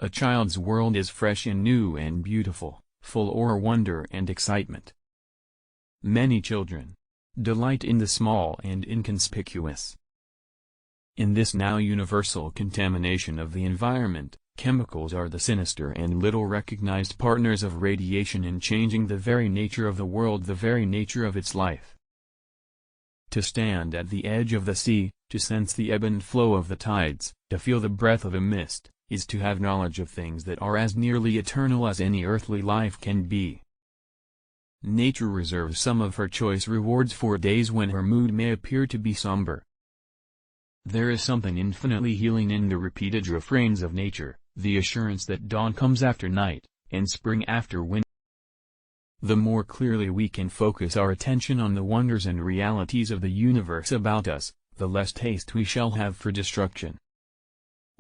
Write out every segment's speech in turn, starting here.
A child's world is fresh and new and beautiful, full of wonder and excitement. Many children delight in the small and inconspicuous. In this now universal contamination of the environment, chemicals are the sinister and little recognized partners of radiation in changing the very nature of the world, the very nature of its life. To stand at the edge of the sea, to sense the ebb and flow of the tides, to feel the breath of a mist, is to have knowledge of things that are as nearly eternal as any earthly life can be. Nature reserves some of her choice rewards for days when her mood may appear to be somber. There is something infinitely healing in the repeated refrains of nature, the assurance that dawn comes after night, and spring after winter. The more clearly we can focus our attention on the wonders and realities of the universe about us, the less taste we shall have for destruction.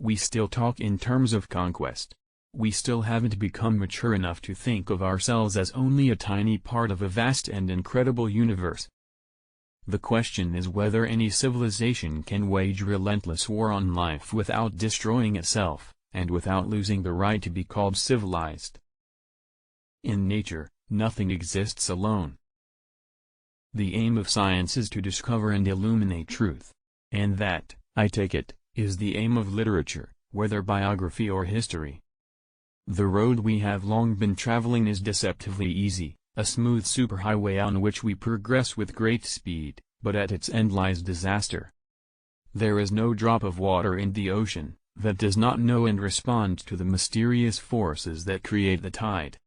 We still talk in terms of conquest. We still haven't become mature enough to think of ourselves as only a tiny part of a vast and incredible universe. The question is whether any civilization can wage relentless war on life without destroying itself, and without losing the right to be called civilized. In nature, nothing exists alone. The aim of science is to discover and illuminate truth. And that, I take it, is the aim of literature, whether biography or history. The road we have long been traveling is deceptively easy, a smooth superhighway on which we progress with great speed, but at its end lies disaster. There is no drop of water in the ocean that does not know and respond to the mysterious forces that create the tide.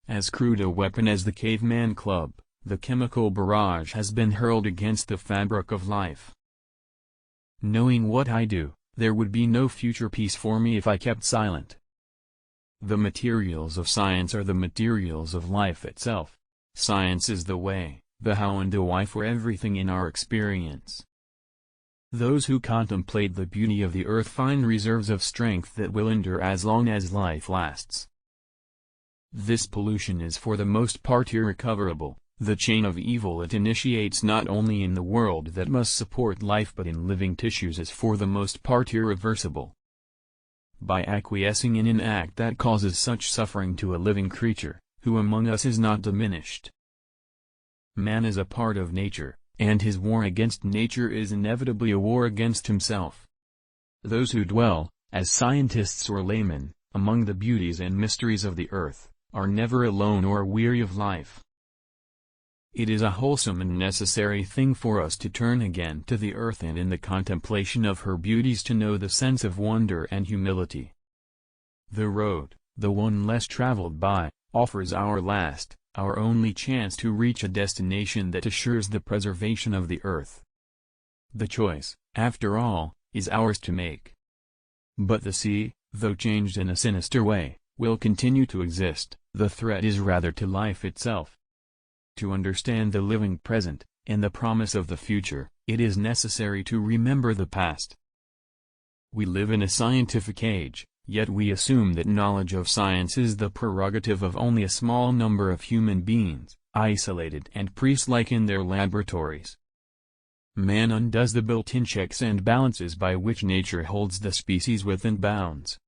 As crude a weapon as the caveman club, the chemical barrage has been hurled against the fabric of life. Knowing what I do, there would be no future peace for me if I kept silent. The materials of science are the materials of life itself. Science is the way, the how and the why for everything in our experience. Those who contemplate the beauty of the earth find reserves of strength that will endure as long as life lasts. This pollution is for the most part irrecoverable. The chain of evil it initiates not only in the world that must support life but in living tissues is for the most part irreversible. By acquiescing in an act that causes such suffering to a living creature, who among us is not diminished? Man is a part of nature, and his war against nature is inevitably a war against himself. Those who dwell, as scientists or laymen, among the beauties and mysteries of the earth, are never alone or weary of life. It is a wholesome and necessary thing for us to turn again to the earth and in the contemplation of her beauties to know the sense of wonder and humility. The road, the one less traveled by, offers our last, our only chance to reach a destination that assures the preservation of the earth. The choice, after all, is ours to make. But the sea, though changed in a sinister way, will continue to exist. The threat is rather to life itself. To understand the living present, and the promise of the future, it is necessary to remember the past. We live in a scientific age, yet we assume that knowledge of science is the prerogative of only a small number of human beings, isolated and priest-like in their laboratories. Man undoes the built-in checks and balances by which nature holds the species within bounds.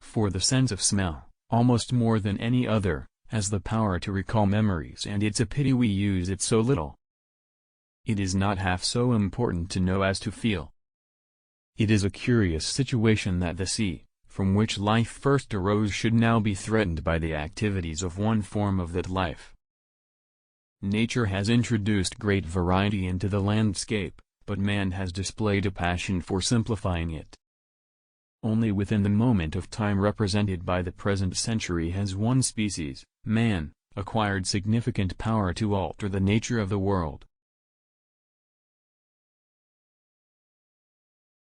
For the sense of smell, almost more than any other, has the power to recall memories, and it's a pity we use it so little. It is not half so important to know as to feel. It is a curious situation that the sea, from which life first arose, should now be threatened by the activities of one form of that life. Nature has introduced great variety into the landscape, but man has displayed a passion for simplifying it. Only within the moment of time represented by the present century has one species, man, acquired significant power to alter the nature of the world.